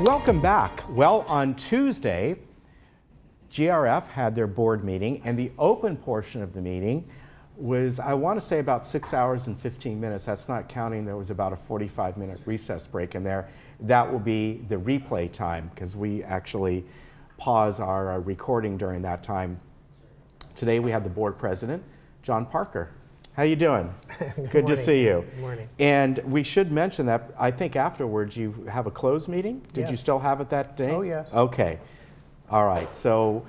Welcome back. Well, on Tuesday, GRF had their board meeting, and the open portion of the meeting was, I want to say, about 6 hours and 15 minutes. That's not counting, there was about a 45-minute recess break in there. That will be the replay time, because we actually pause our recording during that time. Today we have the board president, John Parker. How you doing? Good to see you. Good morning. And we should mention that I think afterwards you have a closed meeting? Did you still have it that day? Oh, yes. Okay. All right. So,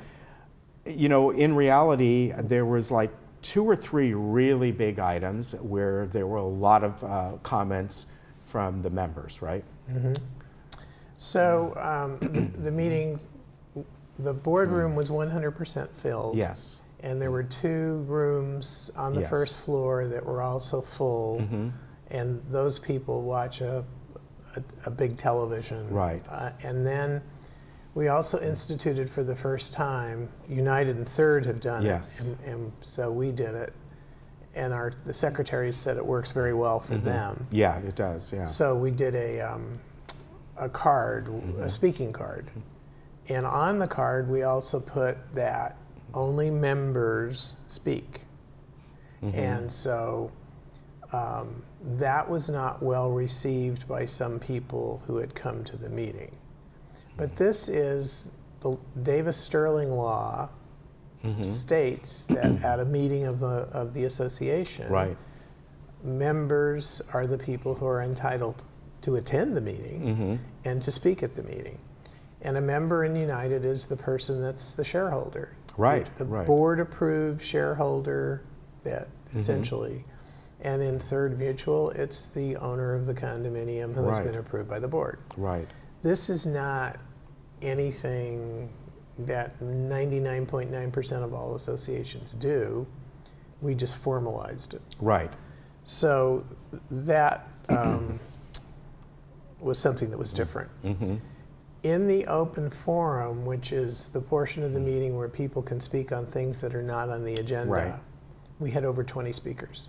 you know, in reality, there was like 2 or 3 really big items where there were a lot of comments from the members, right? Mm-hmm. So the meeting, the boardroom was 100% filled. Yes. And there were 2 rooms on the first floor that were also full, and those people watch a big television. Right. And then we also instituted for the first time, United and Third have done it, and so we did it. And the secretaries said it works very well for them. Yeah, it does, yeah. So we did a card, a speaking card. And on the card, we also put that only members speak. And so that was not well received by some people who had come to the meeting. But this is the Davis-Sterling law states that at a meeting of the association, members are the people who are entitled to attend the meeting and to speak at the meeting. And a member in United is the person that's the shareholder. The board approved shareholder that essentially. And in Third Mutual, it's the owner of the condominium who has been approved by the board. This is not anything that 99.9% of all associations do. We just formalized it. So that was something that was different. In the open forum, which is the portion of the meeting where people can speak on things that are not on the agenda, we had over 20 speakers.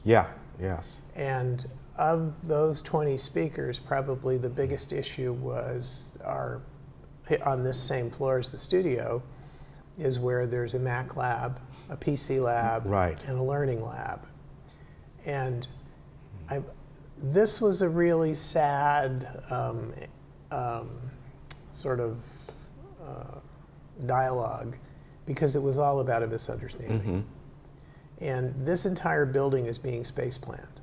And of those 20 speakers, probably the biggest issue was on this same floor as the studio, is where there's a Mac lab, a PC lab, and a learning lab. And this was a really sad sort of dialogue, because it was all about a misunderstanding. And this entire building is being space planned.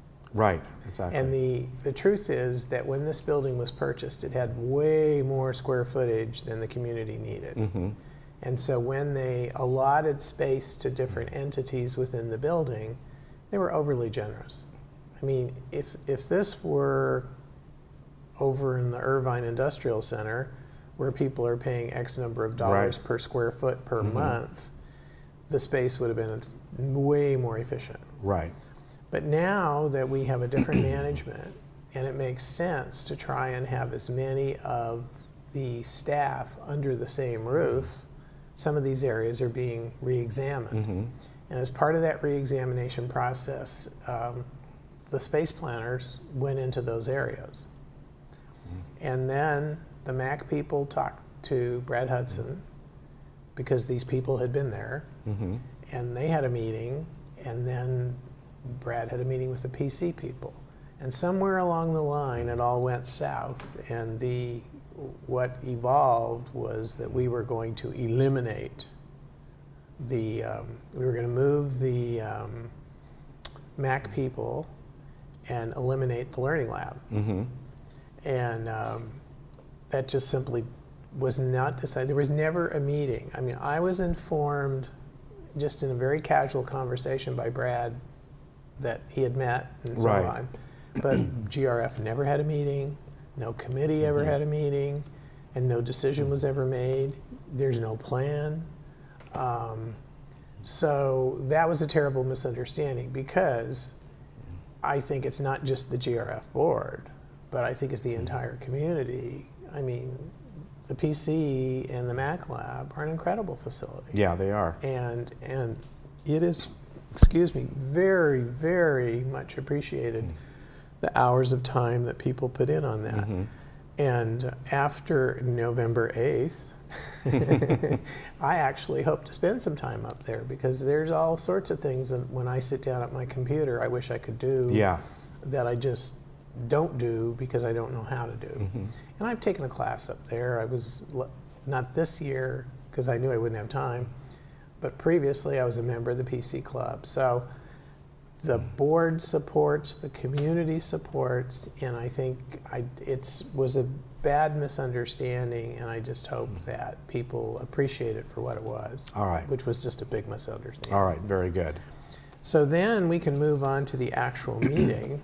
And the truth is that when this building was purchased, it had way more square footage than the community needed. And so when they allotted space to different entities within the building, they were overly generous. I mean, if this were over in the Irvine Industrial Center, where people are paying X number of dollars per square foot per month, the space would have been way more efficient. But now that we have a different management, and it makes sense to try and have as many of the staff under the same roof, some of these areas are being re-examined. And as part of that re-examination process, the space planners went into those areas. And then the MAC people talked to Brad Hudson, because these people had been there, and they had a meeting, and then Brad had a meeting with the PC people. And somewhere along the line, it all went south, and what evolved was that we were going to eliminate we were going to move the MAC people and eliminate the learning lab. And that just simply was not decided. There was never a meeting. I mean, I was informed just in a very casual conversation by Brad that he had met and so on. But GRF never had a meeting, no committee ever had a meeting, and no decision was ever made. There's no plan. So that was a terrible misunderstanding, because I think it's not just the GRF board, but I think it's the entire community. I mean, the PC and the Mac Lab are an incredible facility. Yeah, they are. And it is, excuse me, very, very much appreciated, the hours of time that people put in on that. And after November 8th, I actually hope to spend some time up there because there's all sorts of things that when I sit down at my computer, I wish I could do that I just don't do because I don't know how to do. And I've taken a class up there. I was, not this year because I knew I wouldn't have time, but previously I was a member of the PC Club. So the board supports, the community supports, and I think it was a bad misunderstanding, and I just hope that people appreciate it for what it was. All right. Which was just a big misunderstanding. All right, very good. So then we can move on to the actual meeting.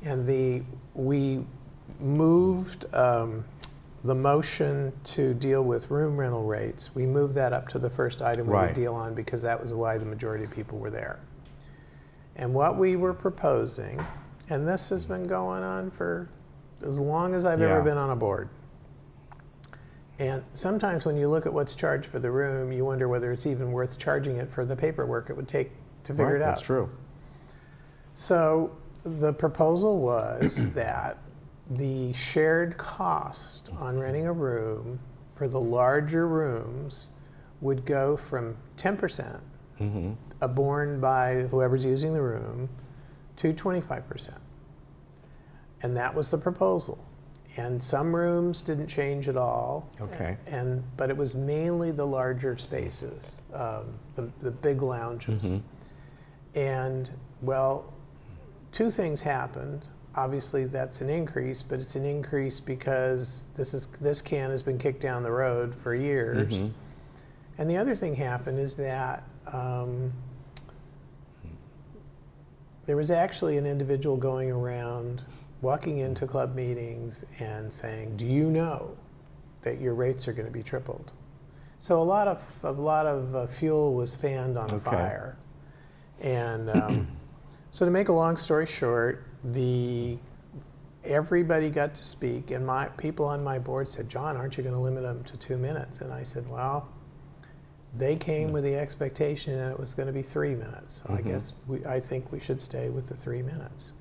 And we moved the motion to deal with room rental rates. We moved that up to the first item we would deal on because that was why the majority of people were there. And what we were proposing, and this has been going on for as long as I've ever been on a board. And sometimes when you look at what's charged for the room, you wonder whether it's even worth charging it for the paperwork it would take to figure it out. That's true. So the proposal was that the shared cost on renting a room for the larger rooms would go from 10% borne by whoever's using the room to 25%. And that was the proposal. And some rooms didn't change at all. Okay. But it was mainly the larger spaces, the big lounges. And well, two things happened. Obviously that's an increase, but it's an increase because this can has been kicked down the road for years. And the other thing happened is that there was actually an individual going around walking into club meetings and saying, do you know that your rates are going to be tripled? So a lot of fuel was fanned on fire. And so to make a long story short, everybody got to speak, and people on my board said, John, aren't you going to limit them to 2 minutes? And I said, well, they came with the expectation that it was going to be 3 minutes. So I think we should stay with the 3 minutes.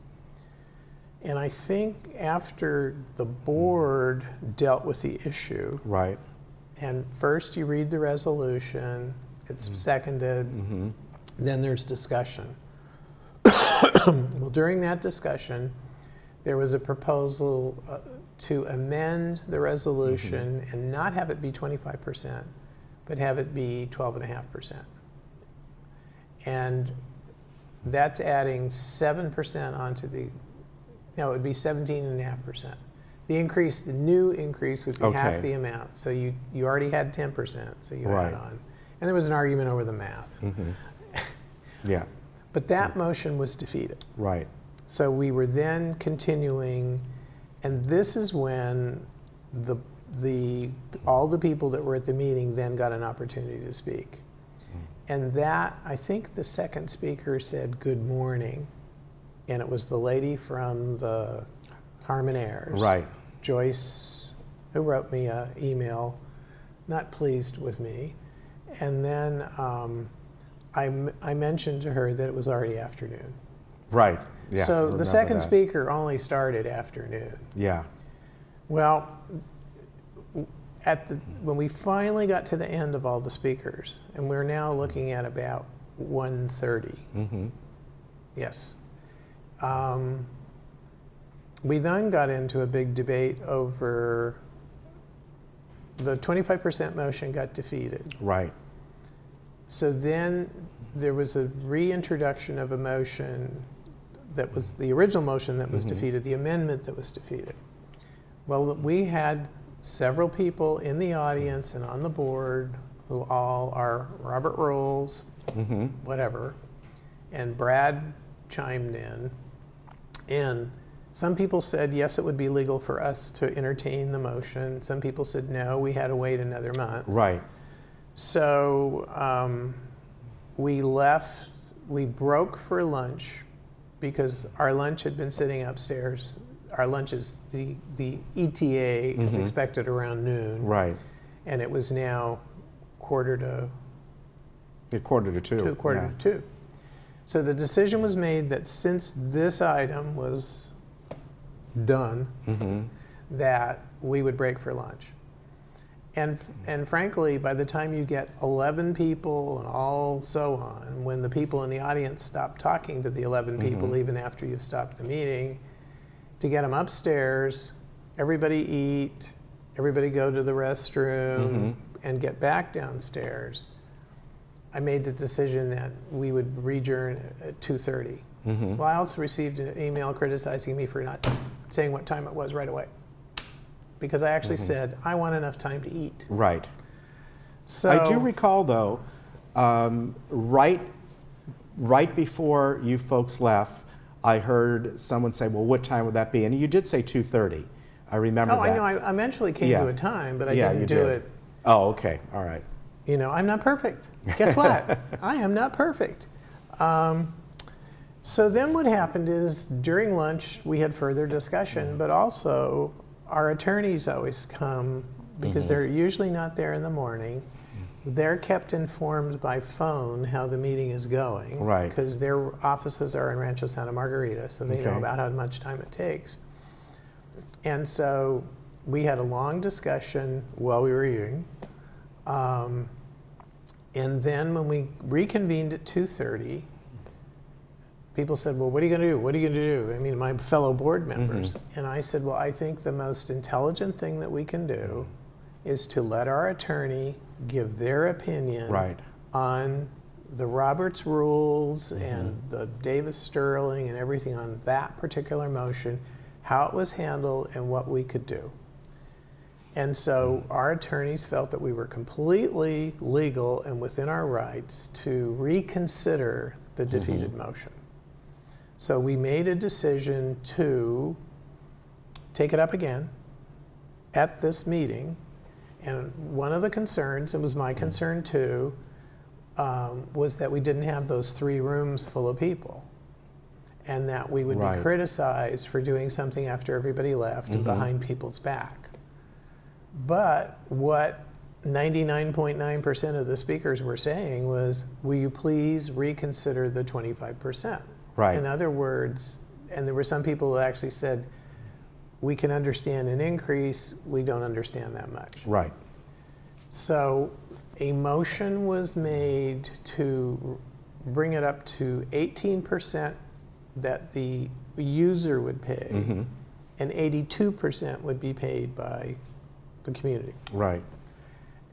And I think after the board dealt with the issue, and first you read the resolution, it's seconded, then there's discussion. Well, during that discussion, there was a proposal to amend the resolution and not have it be 25%, but have it be 12.5%. And that's adding 7% onto no, it would be 17.5%. The new increase would be half the amount. So you already had 10%, so you add on. And there was an argument over the math. But that motion was defeated. So we were then continuing, and this is when all the people that were at the meeting then got an opportunity to speak. And that, I think the second speaker said good morning, and it was the lady from the Harmon Airs, Joyce, who wrote me an email, not pleased with me. And then I mentioned to her that it was already afternoon. So the second speaker only started afternoon. Well, when we finally got to the end of all the speakers, and we're now looking at about 1:30. Yes. We then got into a big debate over the 25% motion got defeated. So then there was a reintroduction of a motion that was the original motion that was defeated, the amendment that was defeated. Well, we had several people in the audience and on the board who all are Robert Rules, whatever, and Brad chimed in. And some people said, yes, it would be legal for us to entertain the motion. Some people said, no, we had to wait another month. So we broke for lunch because our lunch had been sitting upstairs. Our lunch is, the ETA is expected around noon. And it was now quarter to two. So the decision was made that since this item was done, that we would break for lunch. And frankly, by the time you get 11 people and all so on, when the people in the audience stop talking to the 11 people, even after you've stopped the meeting, to get them upstairs, everybody eat, everybody go to the restroom, and get back downstairs, I made the decision that we would adjourn at 2:30. Well, I also received an email criticizing me for not saying what time it was right away, because I actually said, I want enough time to eat. Right. So I do recall, though, right before you folks left, I heard someone say, well, what time would that be? And you did say 2:30. I remember that. I know. I eventually came to a time, but I didn't do it. Oh, okay. All right. You know, I'm not perfect. Guess what? I am not perfect. So then what happened is during lunch, we had further discussion, but also our attorneys always come because they're usually not there in the morning. They're kept informed by phone how the meeting is going. Right. Because their offices are in Rancho Santa Margarita, so they know about how much time it takes. And so we had a long discussion while we were eating. And then when we reconvened at 2:30, people said, well, what are you going to do? What are you going to do? I mean, my fellow board members. And I said, well, I think the most intelligent thing that we can do is to let our attorney give their opinion on the Roberts rules and the Davis-Sterling and everything on that particular motion, how it was handled and what we could do. And so our attorneys felt that we were completely legal and within our rights to reconsider the defeated motion. So we made a decision to take it up again at this meeting. And one of the concerns, it was my concern too, was that we didn't have those 3 rooms full of people. And that we would be criticized for doing something after everybody left and behind people's back. But what 99.9% of the speakers were saying was, will you please reconsider the 25%? Right. In other words, and there were some people who actually said, we can understand an increase, we don't understand that much. Right. So a motion was made to bring it up to 18% that the user would pay, and 82% would be paid by the community. Right.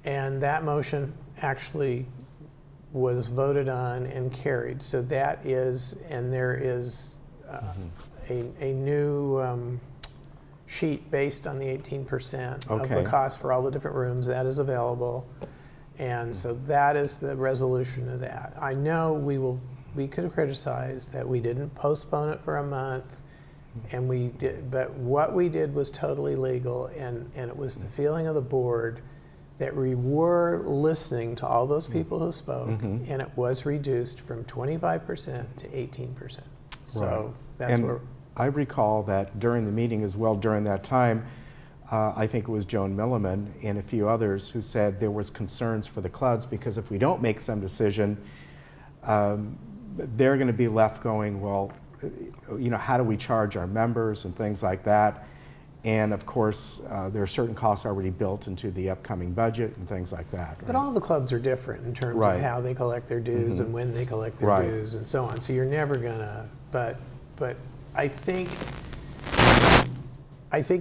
And that motion actually was voted on and carried. So that is, and there is a new sheet based on the 18% of the cost for all the different rooms that is available. And so that is the resolution of that. I know we could criticize that we didn't postpone it for a month, and we did, but what we did was totally legal, and it was the feeling of the board that we were listening to all those people who spoke, and it was reduced from 25% to 18%. So that's where I recall that during the meeting as well, during that time, I think it was Joan Milliman and a few others who said there was concerns for the clubs because if we don't make some decision, they're going to be left going, well, you know, how do we charge our members and things like that? And of course, there are certain costs already built into the upcoming budget and things like that. Right? But all the clubs are different in terms of how they collect their dues and when they collect their dues and so on. So you're never gonna, but I think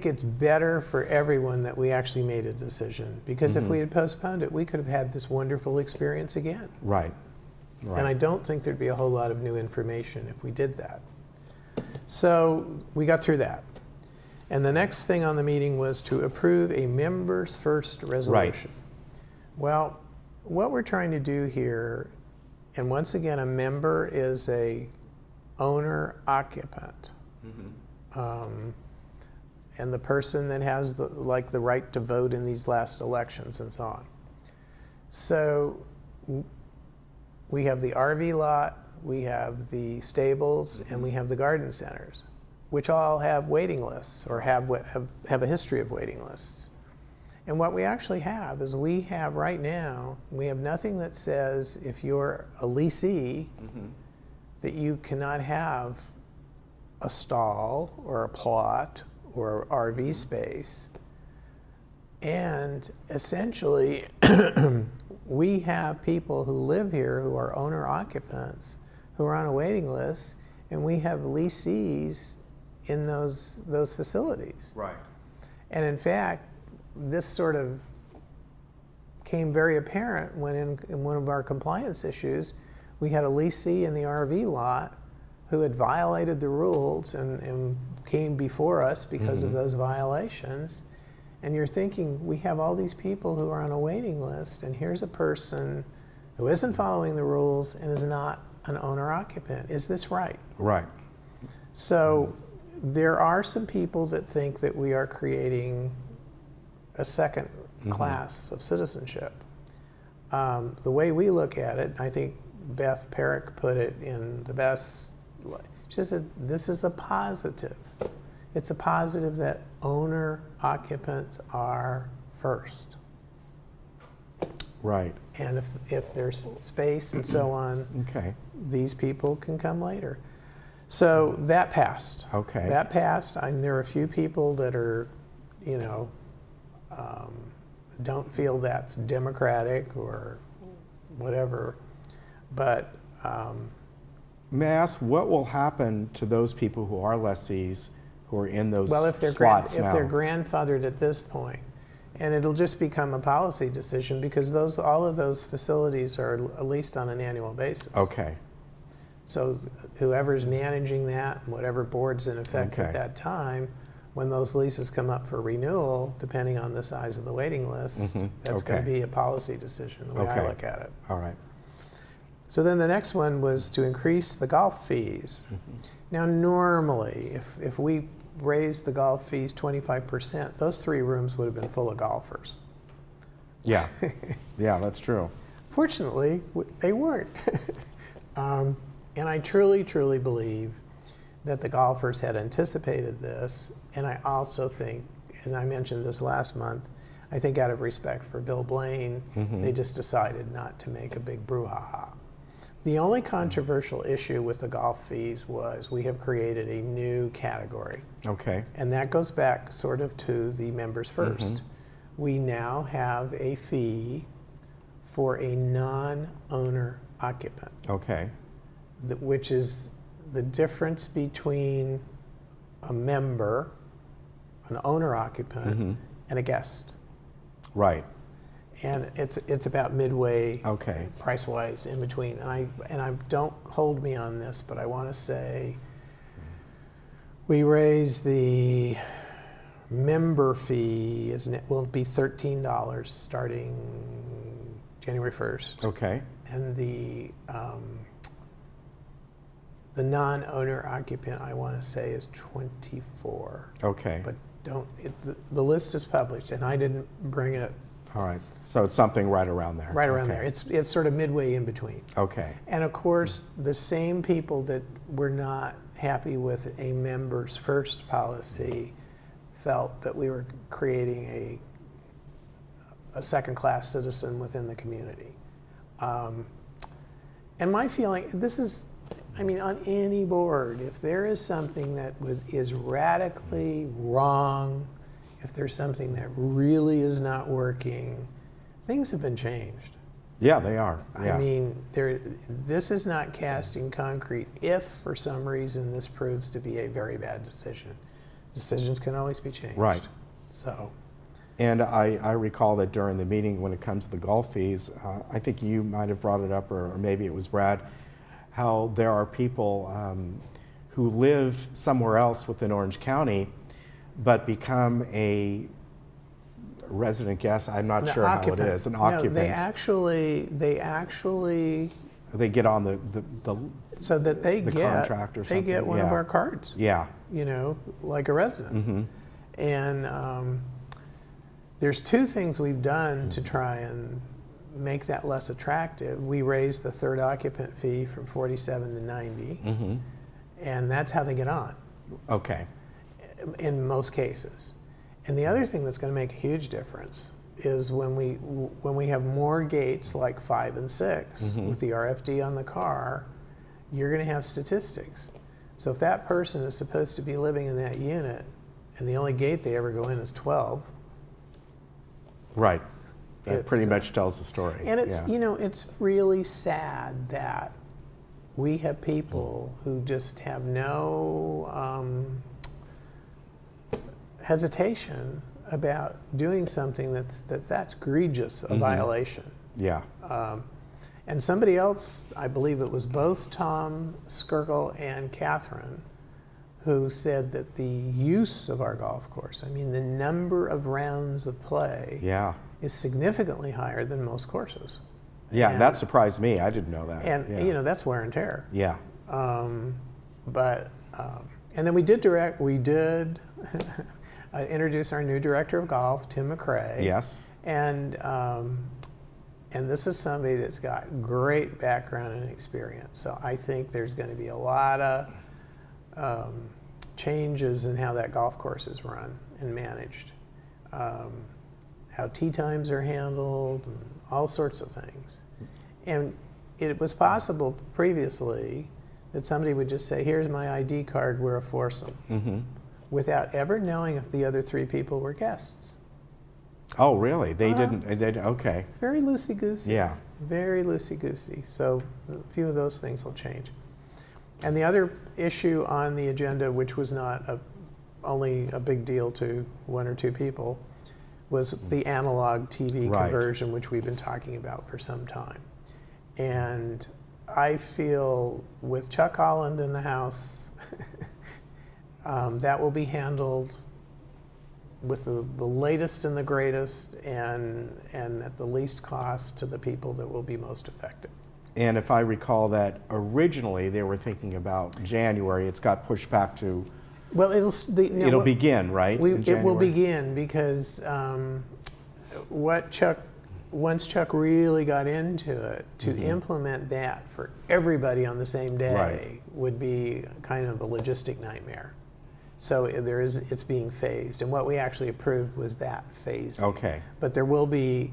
it's better for everyone that we actually made a decision, because if we had postponed it, we could have had this wonderful experience again. Right. And I don't think there'd be a whole lot of new information if we did that. So we got through that. And the next thing on the meeting was to approve a members first resolution. Well, what we're trying to do here, and once again, a member is a owner occupant. And the person that has the right to vote in these last elections and so on. So we have the RV lot, we have the stables, and we have the garden centers, which all have waiting lists or have a history of waiting lists. And what we actually have is we have right now, we have nothing that says if you're a leasee that you cannot have a stall or a plot or RV space. And essentially, we have people who live here who are owner occupants who are on a waiting list, and we have lessees in those facilities. Right. And in fact, this sort of came very apparent when in one of our compliance issues, we had a lessee in the RV lot who had violated the rules and came before us because of those violations. And you're thinking, we have all these people who are on a waiting list, and here's a person who isn't following the rules and is not an owner-occupant. Is this right? Right. So there are some people that think that we are creating a second class of citizenship. The way we look at it, I think Beth Perrick put it in the best, she said, this is a positive. It's a positive that owner occupants are first. Right. And if there's space and so on, okay, these people can come later. So that passed. Okay. That passed. There are a few people that are, don't feel that's democratic or whatever. But may I ask, what will happen to those people who are lessees who are in those slots now? If they're grandfathered at this point, and it'll just become a policy decision because all of those facilities are leased on an annual basis. Okay. So whoever's managing that, and whatever board's in effect at that time, when those leases come up for renewal, depending on the size of the waiting list, that's going to be a policy decision, the way I look at it. All right. So then the next one was to increase the golf fees. Now normally, if we raised the golf fees 25%, those 3 rooms would have been full of golfers. Yeah, yeah, that's true. Fortunately, they weren't. And I truly, truly believe that the golfers had anticipated this. And I also think, and I mentioned this last month, I think out of respect for Bill Blaine, they just decided not to make a big brouhaha. The only controversial issue with the golf fees was we have created a new category. Okay. And that goes back sort of to the members first. We now have a fee for a non-owner occupant. Okay. Which is the difference between a member, an owner occupant, and a guest. Right. And it's about midway, price-wise, in between. And I don't hold me on this, but I want to say we raised the member fee, will be $13 starting January 1st. Okay. And the non-owner occupant, I want to say, is $24. Okay. But the list is published, and I didn't bring it. All right. So it's something right around there. Right around there. It's sort of midway in between. Okay. And of course, the same people that were not happy with a members first policy felt that we were creating a second-class citizen within the community. And my feeling, on any board, if there is something that is radically wrong, if there's something that really is not working, things have been changed. Yeah, they are. Yeah. This is not cast in concrete if, for some reason, this proves to be a very bad decision. Decisions can always be changed. Right. So. And I recall that during the meeting, when it comes to the golf fees, I think you might have brought it up, or maybe it was Brad, how there are people who live somewhere else within Orange County, but become a resident guest. I'm not sure how it is. An occupant. No, they get on the so that they get contract or something. They get one of our cards. Yeah. Like a resident. And there's 2 things we've done to try and make that less attractive. We raised the third occupant fee from $47 to $90, and that's how they get on. Okay. In most cases. And the other thing that's going to make a huge difference is when we have more gates like 5 and 6 with the RFD on the car, you're going to have statistics. So if that person is supposed to be living in that unit and the only gate they ever go in is 12. Right. That pretty much tells the story. And it's, you know, it's really sad that we have people who just have no hesitation about doing something that's egregious, a violation. Yeah. And somebody else, I believe it was both Tom Skirkle and Catherine, who said that the use of our golf course, I mean the number of rounds of play, is significantly higher than most courses. Yeah, and that surprised me. I didn't know that. And you know, that's wear and tear. Yeah. And then we did introduce our new director of golf, Tim McRae. Yes. And this is somebody that's got great background and experience. So I think there's going to be a lot of changes in how that golf course is run and managed. How tee times are handled, and all sorts of things. And it was possible previously that somebody would just say, here's my ID card, we're a foursome, without ever knowing if the other 3 people were guests. Oh, really? They didn't, okay. Very loosey-goosey. Yeah. Very loosey-goosey. So a few of those things will change. And the other issue on the agenda, which was not only a big deal to 1 or 2 people, was the analog TV conversion, which we've been talking about for some time. And I feel with Chuck Holland in the house, that will be handled with the latest and the greatest, and at the least cost to the people that will be most affected. And if I recall that originally they were thinking about January, it's got pushed back to, well, it'll begin, right? It will begin because once Chuck really got into it, to implement that for everybody on the same day would be kind of a logistic nightmare. So it's being phased, and what we actually approved was that phasing. Okay. But there will be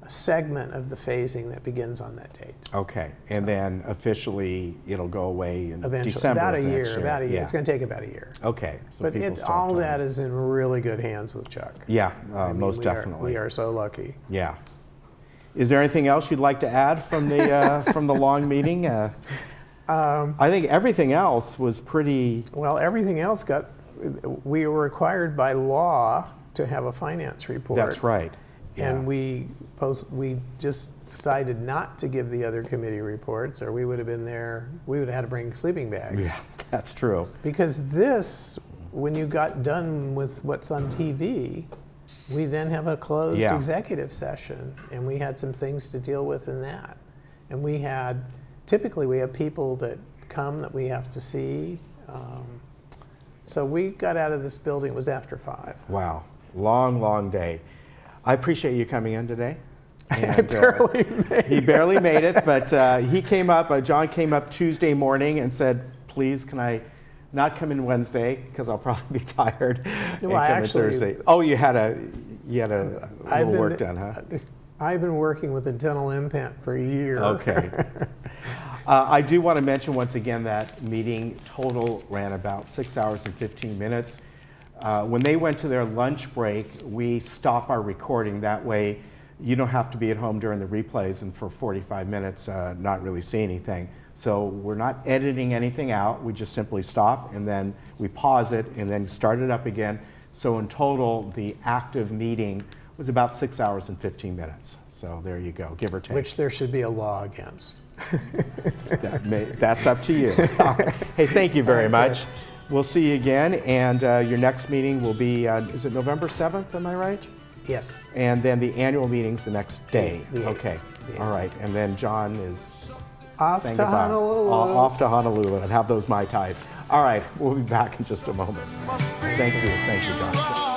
a segment of the phasing that begins on that date. Okay, and then officially it'll go away in eventually, December about a year. Yeah. It's going to take about a year. Okay, so but all that is in really good hands with Chuck. Yeah, I mean, most definitely. We are so lucky. Yeah. Is there anything else you'd like to add from the from the long meeting? I think everything else was pretty. Well, everything else we were required by law to have a finance report. That's right. And we just decided not to give the other committee reports, or we would have been there. We would have had to bring sleeping bags. Yeah, that's true. Because this, when you got done with what's on TV, we then have a closed executive session, and we had some things to deal with in that. And typically we have people that come that we have to see. So we got out of this building, it was after 5. Wow, long, long day. I appreciate you coming in today. And, He barely made it, but he came up, John came up Tuesday morning and said, please, can I not come in Wednesday, because I'll probably be tired, and come in Thursday. Oh, you had a little work done, huh? I've been working with a dental implant for a year. Okay. I do want to mention once again that meeting total ran about 6 hours and 15 minutes. When they went to their lunch break, we stop our recording. That way you don't have to be at home during the replays and for 45 minutes not really see anything. So we're not editing anything out. We just simply stop and then we pause it and then start it up again. So in total, the active meeting was about 6 hours and 15 minutes. So there you go, give or take. Which there should be a law against. That's up to you. Hey, thank you very much. We'll see you again, and your next meeting will be, is it November 7th, am I right? Yes. And then the annual meeting's the next day. Okay. All right, and then John is off to Honolulu. Off to Honolulu and have those Mai Tais. All right, we'll be back in just a moment. Thank you, John.